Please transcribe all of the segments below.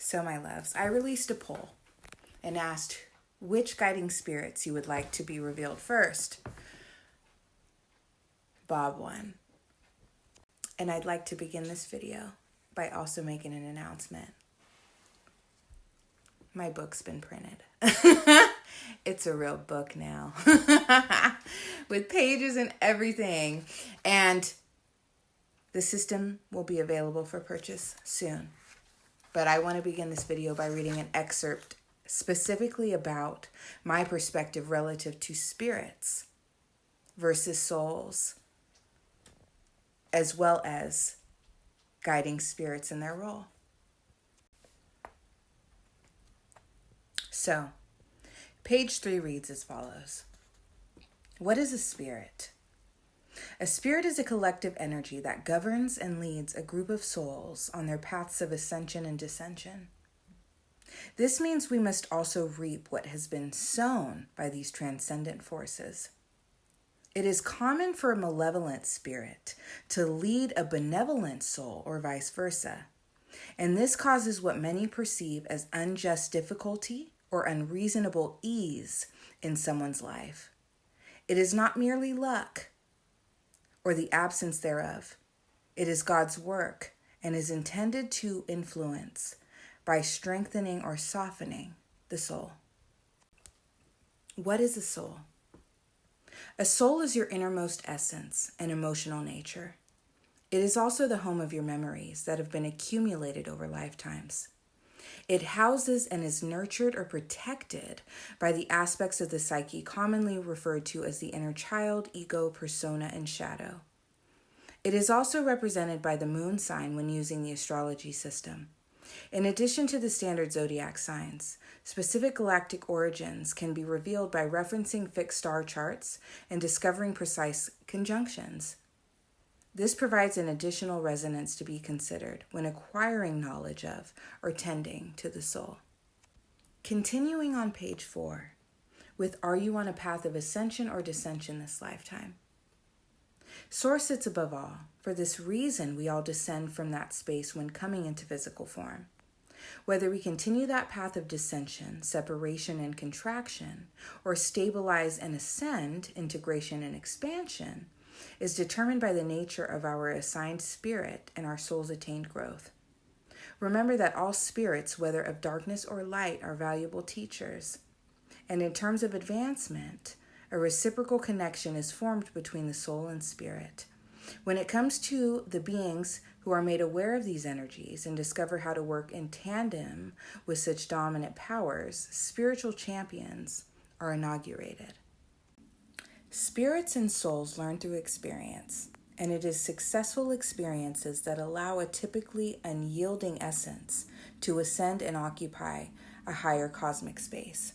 So, my loves, I released a poll and asked which guiding spirits you would like to be revealed first. Bob won. And I'd like to begin this video by also making an announcement. My book's been printed. It's a real book now with pages and everything. And the system will be available for purchase soon. But I want to begin this video by reading an excerpt specifically about my perspective relative to spirits versus souls, as well as guiding spirits in their role. So, page 3 reads as follows. What is a spirit? A spirit is a collective energy that governs and leads a group of souls on their paths of ascension and descension. This means we must also reap what has been sown by these transcendent forces. It is common for a malevolent spirit to lead a benevolent soul or vice versa, and this causes what many perceive as unjust difficulty or unreasonable ease in someone's life. It is not merely luck or the absence thereof. It is God's work and is intended to influence by strengthening or softening the soul. What is a soul? A soul is your innermost essence and emotional nature. It is also the home of your memories that have been accumulated over lifetimes. It houses and is nurtured or protected by the aspects of the psyche commonly referred to as the inner child, ego, persona, and shadow. It is also represented by the moon sign when using the astrology system. In addition to the standard zodiac signs, specific galactic origins can be revealed by referencing fixed star charts and discovering precise conjunctions. This provides an additional resonance to be considered when acquiring knowledge of or tending to the soul. Continuing on page 4, with Are you on a path of ascension or descension this lifetime? Source sits above all. For this reason, we all descend from that space when coming into physical form. Whether we continue that path of descension, separation and contraction, or stabilize and ascend, integration and expansion, is determined by the nature of our assigned spirit and our soul's attained growth. Remember that all spirits, whether of darkness or light, are valuable teachers. And in terms of advancement, a reciprocal connection is formed between the soul and spirit. When it comes to the beings who are made aware of these energies and discover how to work in tandem with such dominant powers, spiritual champions are inaugurated. Spirits and souls learn through experience, and it is successful experiences that allow a typically unyielding essence to ascend and occupy a higher cosmic space.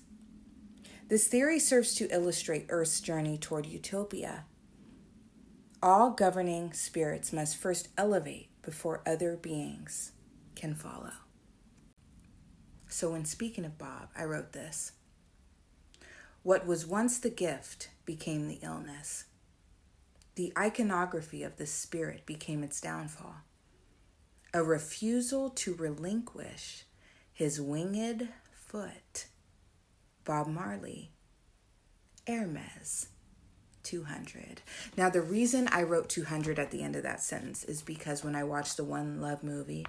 This theory serves to illustrate Earth's journey toward utopia. All governing spirits must first elevate before other beings can follow. So when speaking of Bob, I wrote this. What was once the gift became the illness. The iconography of the spirit became its downfall. A refusal to relinquish his winged foot. Bob Marley, Hermes, 200. Now, the reason I wrote 200 at the end of that sentence is because when I watched the One Love movie,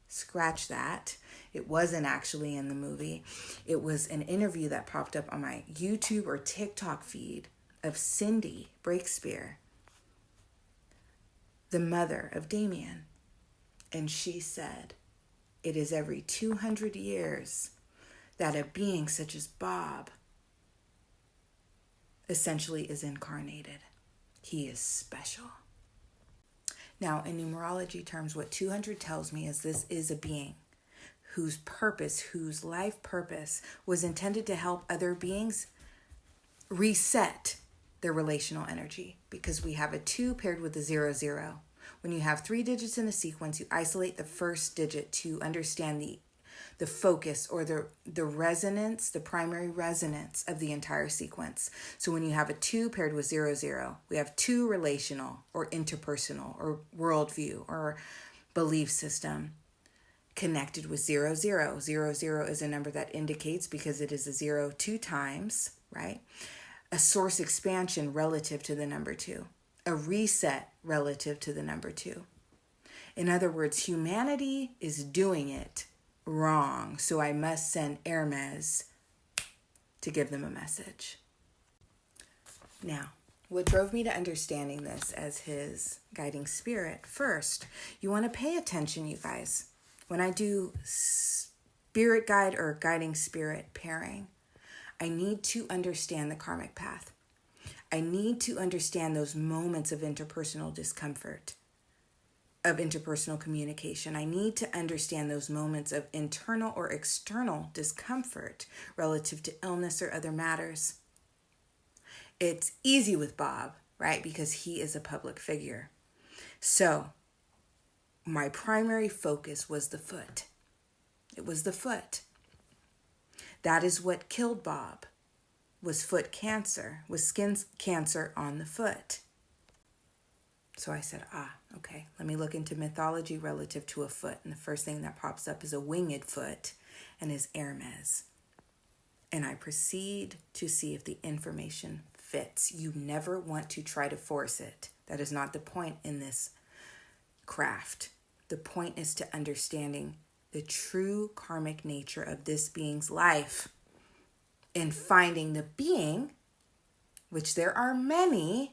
scratch that, it wasn't actually in the movie. It was an interview that popped up on my YouTube or TikTok feed of Cindy Breakspear, the mother of Damien. And she said, it is every 200 years that a being such as Bob essentially is incarnated. He is special. Now, in numerology terms, what 200 tells me is this is a being whose purpose, whose life purpose was intended to help other beings reset their relational energy, because we have a 2 paired with a 00. When you have 3 digits in a sequence, you isolate the first digit to understand the focus or the resonance, the primary resonance of the entire sequence. So when you have a 2 paired with 00, we have 2 relational or interpersonal or worldview or belief system. connected with 0, 0. 0, 0 is a number that indicates, because it is a 0 2 times, right? A source expansion relative to the number 2. A reset relative to the number 2. In other words, humanity is doing it wrong. So I must send Hermes to give them a message. Now, what drove me to understanding this as his guiding spirit? First, you want to pay attention, you guys. When I do spirit guide or guiding spirit pairing, I need to understand the karmic path. I need to understand those moments of interpersonal discomfort, of interpersonal communication. I need to understand those moments of internal or external discomfort relative to illness or other matters. It's easy with Bob, right? Because he is a public figure. So my primary focus was the foot. It was the foot. That is what killed Bob, was foot cancer, was skin cancer on the foot. So I said, okay, let me look into mythology relative to a foot. And the first thing that pops up is a winged foot and is Hermes. And I proceed to see if the information fits. You never want to try to force it. That is not the point in this craft. The point is to understanding the true karmic nature of this being's life and finding the being, which there are many,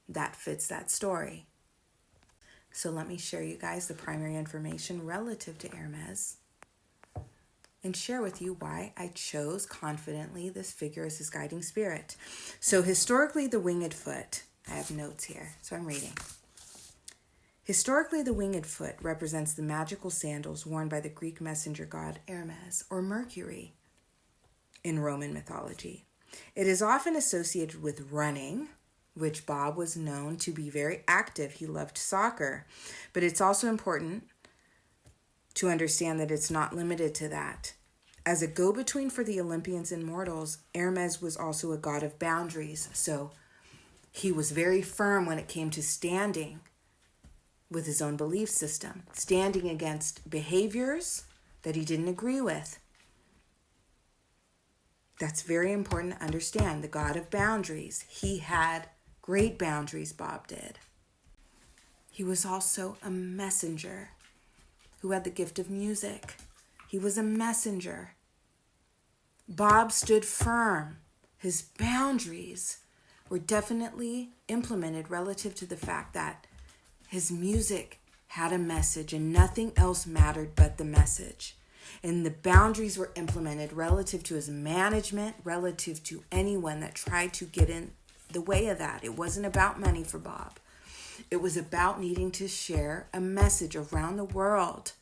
that fits that story. So let me share you guys the primary information relative to Hermes and share with you why I chose confidently this figure as his guiding spirit. So historically, the winged foot, I have notes here, so I'm reading. Historically, the winged foot represents the magical sandals worn by the Greek messenger god Hermes, or Mercury, in Roman mythology. It is often associated with running, which Bob was known to be very active. He loved soccer. But it's also important to understand that it's not limited to that. As a go-between for the Olympians and mortals, Hermes was also a god of boundaries. So he was very firm when it came to standing with his own belief system, standing against behaviors that he didn't agree with. That's very important to understand. The god of boundaries. He had great boundaries, Bob did. He was also a messenger who had the gift of music. He was a messenger. Bob stood firm. His boundaries were definitely implemented relative to the fact that his music had a message and nothing else mattered but the message. And the boundaries were implemented relative to his management, relative to anyone that tried to get in the way of that. It wasn't about money for Bob. It was about needing to share a message around the world.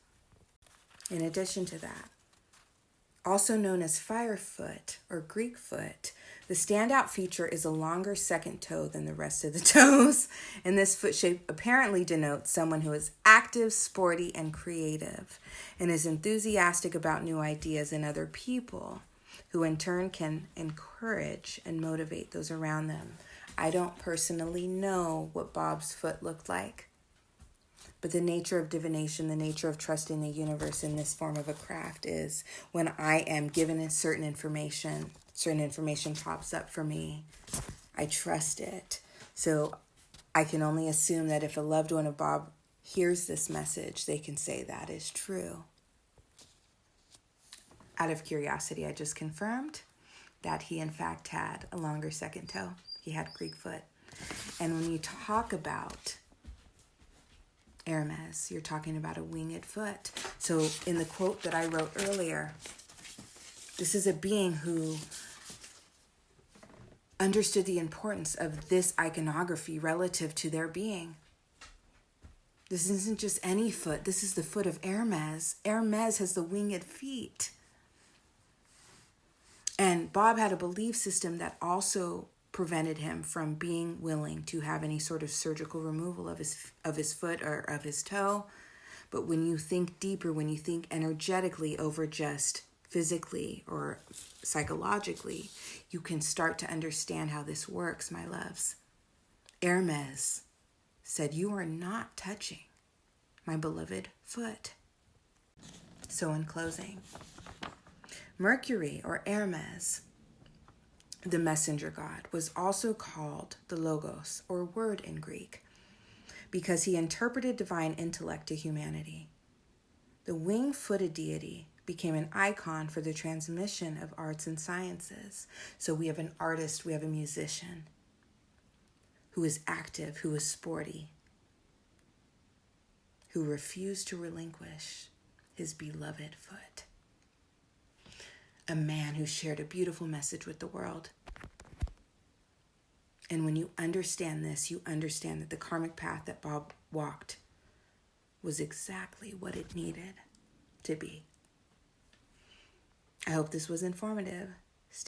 In addition to that, also known as Firefoot or Greek foot, the standout feature is a longer second toe than the rest of the toes. And this foot shape apparently denotes someone who is active, sporty, and creative, and is enthusiastic about new ideas in other people, who in turn can encourage and motivate those around them. I don't personally know what Bob's foot looked like, but the nature of divination, the nature of trusting the universe in this form of a craft is when I am given a certain information pops up for me, I trust it. So I can only assume that if a loved one of Bob hears this message, they can say that is true. Out of curiosity, I just confirmed that he in fact had a longer second toe. He had Greek foot. And when you talk about Hermes, you're talking about a winged foot. So in the quote that I wrote earlier, this is a being who understood the importance of this iconography relative to their being. This isn't just any foot. This is the foot of Hermes. Hermes has the winged feet. And Bob had a belief system that also prevented him from being willing to have any sort of surgical removal of his foot or of his toe. But when you think deeper, when you think energetically over just physically or psychologically, you can start to understand how this works, my loves. Hermes said, "You are not touching my beloved foot. So in closing, Mercury, or Hermes, the messenger god, was also called the Logos, or word in Greek, because he interpreted divine intellect to humanity. The wing-footed deity became an icon for the transmission of arts and sciences. So we have an artist, we have a musician who is active, who is sporty, who refused to relinquish his beloved foot. A man who shared a beautiful message with the world. And when you understand this, you understand that the karmic path that Bob walked was exactly what it needed to be. I hope this was informative.